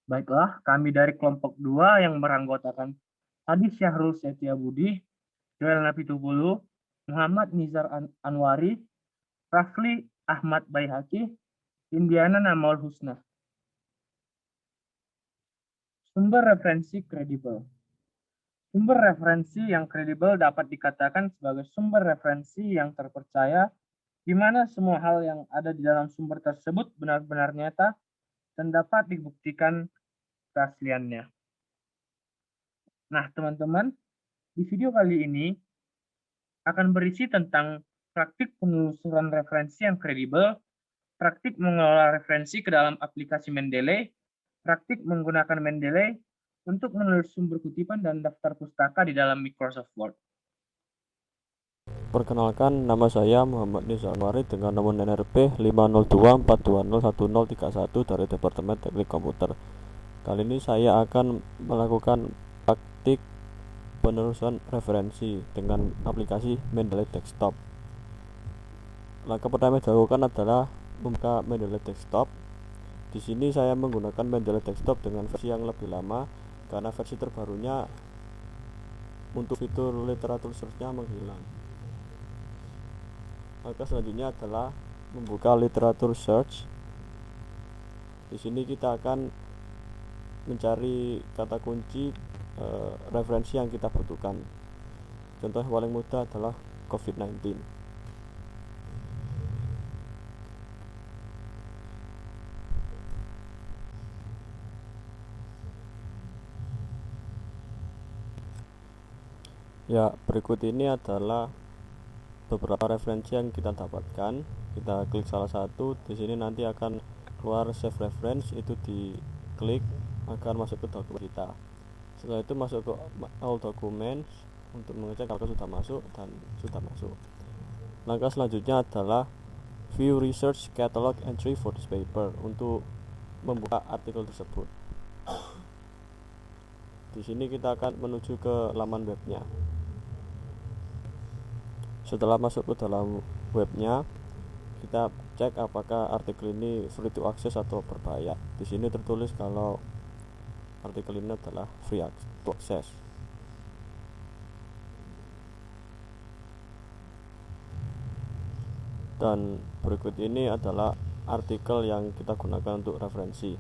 Baiklah, kami dari kelompok 2 yang beranggotakan Adi Syahrul Setiabudi, Joel Napitupulu, Muhammad Nizar Anwari, Rafli Ahmad Baihaqi, Indiana Namaul Husna. Sumber referensi kredibel. Sumber referensi yang kredibel dapat dikatakan sebagai sumber referensi yang terpercaya, di mana semua hal yang ada di dalam sumber tersebut benar-benar nyata dan dapat dibuktikan keasliannya. Nah, teman-teman, di video kali ini akan berisi tentang praktik penelusuran referensi yang kredibel, praktik mengelola referensi ke dalam aplikasi Mendeley, praktik menggunakan Mendeley untuk menulis sumber kutipan dan daftar pustaka di dalam Microsoft Word. Perkenalkan, nama saya Muhammad Nizar Anwari dengan nomor NRP 50242011031 dari Departemen Teknik Komputer. Kali ini saya akan melakukan praktik penelusuran referensi dengan aplikasi Mendeley Desktop. Langkah pertama yang dilakukan adalah membuka Mendeley Desktop. Di sini saya menggunakan Mendeley Desktop dengan versi yang lebih lama karena versi terbarunya untuk fitur literatur search-nya menghilang. Langkah selanjutnya adalah membuka literatur search. Di sini kita akan mencari kata kunci referensi yang kita butuhkan. Contoh yang paling mudah adalah COVID-19. Ya, berikut ini adalah beberapa referensi yang kita dapatkan. Kita klik salah satu, di sini nanti akan keluar save reference, itu diklik agar masuk ke dokumen kita. Setelah itu masuk ke all documents untuk mengecek apakah sudah masuk, dan sudah masuk. Langkah selanjutnya adalah view research catalog entry for this paper untuk membuka artikel tersebut. Di sini kita akan menuju ke laman webnya. Setelah masuk ke dalam webnya, kita cek apakah artikel ini free to access atau berbayar. Di sini tertulis kalau artikel ini adalah free to access. Dan berikut ini adalah artikel yang kita gunakan untuk referensi.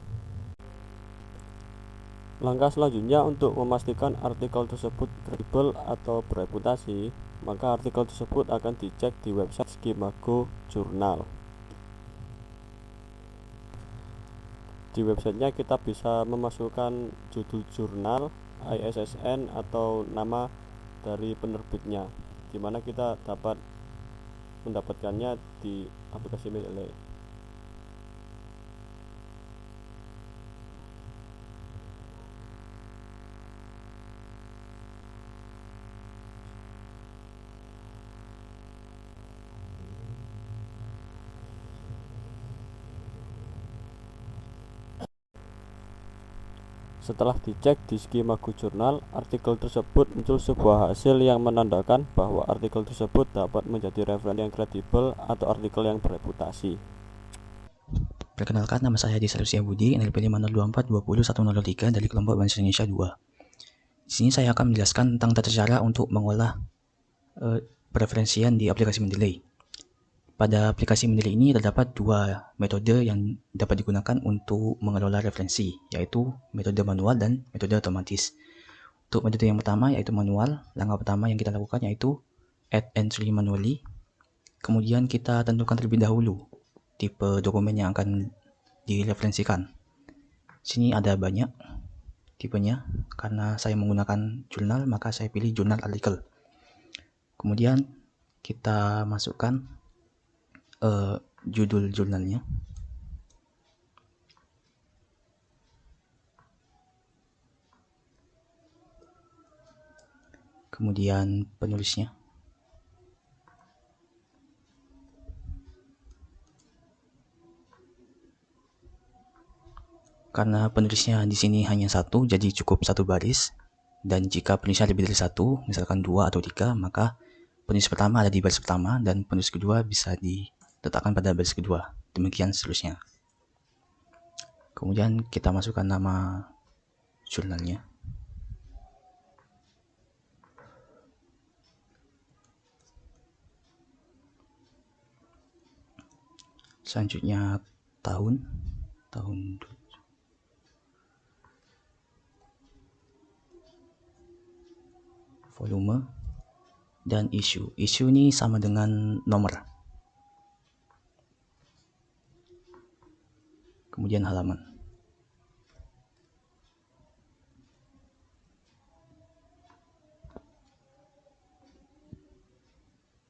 Langkah selanjutnya untuk memastikan artikel tersebut kredibel atau bereputasi, maka artikel tersebut akan dicek di website Skimago Journal. Di websitenya kita bisa memasukkan judul jurnal, ISSN atau nama dari penerbitnya, di mana kita dapat mendapatkannya di aplikasi Mendeley. Setelah dicek di Skimago Journal, artikel tersebut muncul sebuah hasil yang menandakan bahwa artikel tersebut dapat menjadi referensi yang kredibel atau artikel yang bereputasi. Perkenalkan, nama saya Adi Syahrul Setiabudi, NLP 502420103 dari kelompok Bahasa Indonesia 2. Di sini saya akan menjelaskan tentang tata cara untuk mengolah pereferensian di aplikasi Mendeley. Pada aplikasi Mendeley ini terdapat dua metode yang dapat digunakan untuk mengelola referensi, yaitu metode manual dan metode otomatis. Untuk metode yang pertama, yaitu manual, langkah pertama yang kita lakukan yaitu add entry manually. Kemudian kita tentukan terlebih dahulu tipe dokumen yang akan direferensikan. Sini ada banyak tipenya. Karena saya menggunakan jurnal, maka saya pilih jurnal artikel. Kemudian kita masukkan judul jurnalnya. Kemudian penulisnya. Karena penulisnya di sini hanya satu, jadi cukup satu baris. Dan jika penulisnya lebih dari satu, misalkan 2 atau 3, maka penulis pertama ada di baris pertama dan penulis kedua bisa diletakkan pada baris kedua. Demikian seterusnya. Kemudian kita masukkan nama jurnalnya. Selanjutnya tahun volume, dan isu. Isu ini sama dengan nomor. Kemudian halaman.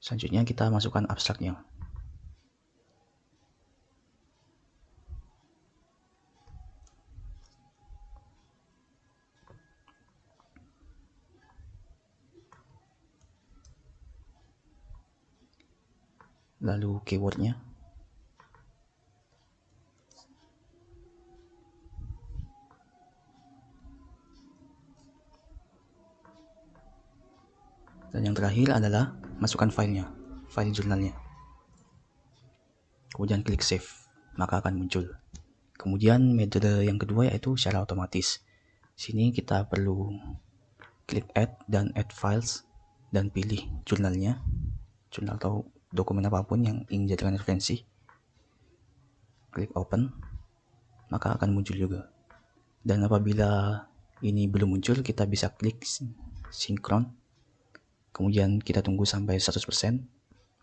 Selanjutnya kita masukkan abstraknya. Lalu keywordnya. Dan yang terakhir adalah masukkan filenya, file jurnalnya. Kemudian klik save, maka akan muncul. Kemudian metode yang kedua yaitu secara otomatis. Sini kita perlu klik add dan add files dan pilih jurnalnya, jurnal atau dokumen apapun yang ingin dijadikan referensi. Klik open, maka akan muncul juga. Dan apabila ini belum muncul, kita bisa klik sinkron. Kemudian kita tunggu sampai 100%,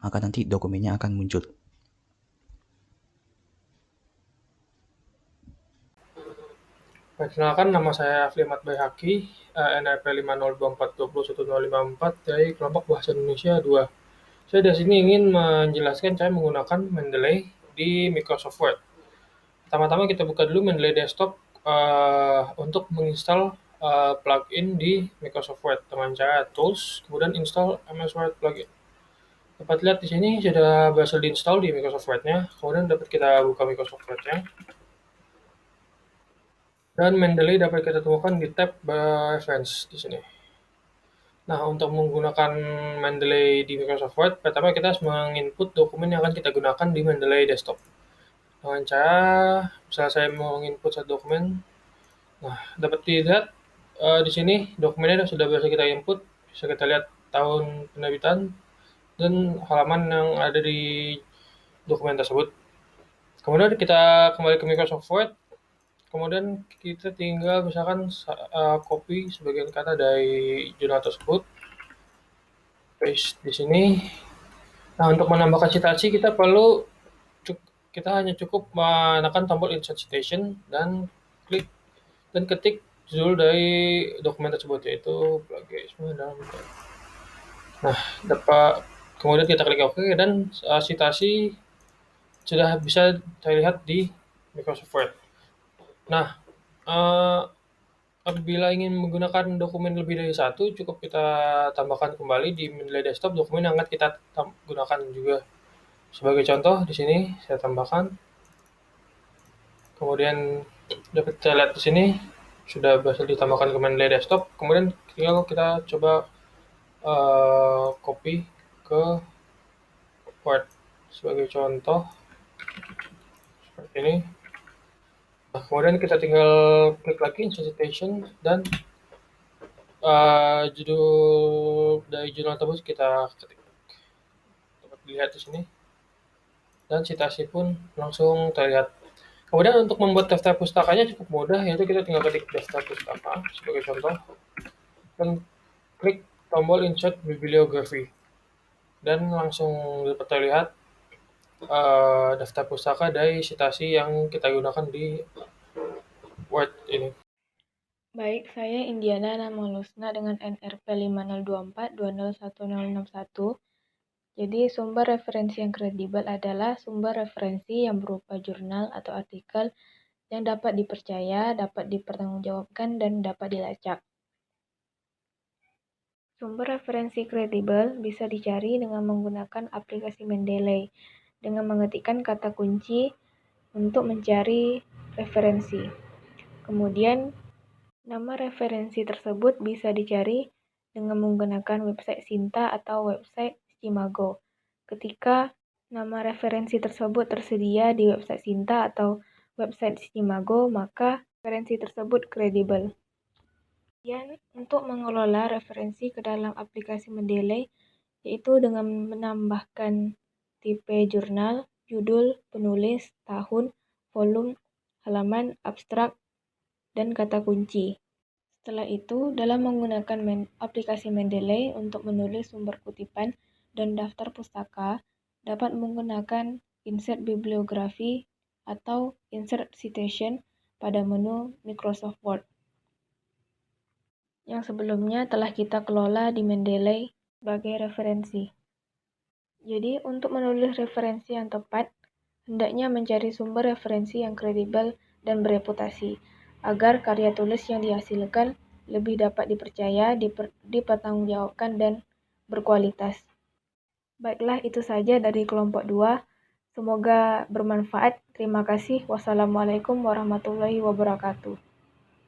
maka nanti dokumennya akan muncul. Perkenalkan, nama saya Aflimat Baihaqi, NRP 502421054 dari kelompok Bahasa Indonesia 2. Saya di sini ingin menjelaskan cara menggunakan Mendeley di Microsoft Word. Pertama-tama kita buka dulu Mendeley Desktop untuk menginstal plugin di Microsoft Word dengan cara Tools, kemudian install MS Word plugin. Dapat lihat di sini sudah berhasil diinstal di Microsoft Word-nya, kemudian dapat kita buka Microsoft Word-nya. Dan Mendeley dapat kita temukan di tab Reference di sini. Nah, untuk menggunakan Mendeley di Microsoft Word, pertama kita harus menginput dokumen yang akan kita gunakan di Mendeley Desktop. Dengan cara, misalnya saya mau menginput satu dokumen, nah dapat dilihat di sini dokumennya sudah bisa kita input, bisa kita lihat tahun penerbitan dan halaman yang ada di dokumen tersebut. Kemudian kita kembali ke Microsoft Word. Kemudian kita tinggal misalkan copy sebagian kata dari jurnal tersebut, paste di sini. Nah, untuk menambahkan citasi kita hanya cukup menekan tombol insert citation dan klik dan ketik judul dari dokumen tersebut, yaitu plagiarisme dalam. Nah, kemudian kita klik OK dan citasi sudah bisa terlihat di Microsoft Word. Nah, apabila ingin menggunakan dokumen lebih dari satu, cukup kita tambahkan kembali di Mendeley Desktop dokumen yang akan kita gunakan juga. Sebagai contoh, di sini saya tambahkan. Kemudian dapat kita lihat di sini sudah berhasil ditambahkan ke Mendeley Desktop. Kemudian tinggal kita coba copy ke Word. Sebagai contoh, seperti ini. Nah, kemudian kita tinggal klik lagi insert citation dan judul dari jurnal tersebut kita ketik. Dapat dilihat di sini. Dan citasi pun langsung terlihat. Kemudian untuk membuat daftar pustakanya cukup mudah, yaitu kita tinggal ketik daftar pustaka sebagai contoh dan klik tombol insert bibliography dan langsung dapat terlihat daftar pustaka dari citasi yang kita gunakan di Word ini. Baik, saya Indiana Namalusna dengan NRP 5024201061. Jadi, sumber referensi yang kredibel adalah sumber referensi yang berupa jurnal atau artikel yang dapat dipercaya, dapat dipertanggungjawabkan, dan dapat dilacak. Sumber referensi kredibel bisa dicari dengan menggunakan aplikasi Mendeley dengan mengetikkan kata kunci untuk mencari referensi. Kemudian, nama referensi tersebut bisa dicari dengan menggunakan website Sinta atau website Simago. Ketika nama referensi tersebut tersedia di website Sinta atau website Simago, maka referensi tersebut kredibel. Kemudian, untuk mengelola referensi ke dalam aplikasi Mendeley, yaitu dengan menambahkan tipe jurnal, judul, penulis, tahun, volume, halaman, abstrak, dan kata kunci. Setelah itu, dalam menggunakan aplikasi Mendeley untuk menulis sumber kutipan dan daftar pustaka, dapat menggunakan insert bibliografi atau insert citation pada menu Microsoft Word yang sebelumnya telah kita kelola di Mendeley sebagai referensi. Jadi, untuk menulis referensi yang tepat, hendaknya mencari sumber referensi yang kredibel dan bereputasi, agar karya tulis yang dihasilkan lebih dapat dipercaya, dipertanggungjawabkan, dan berkualitas. Baiklah, itu saja dari kelompok 2. Semoga bermanfaat. Terima kasih. Wassalamualaikum warahmatullahi wabarakatuh.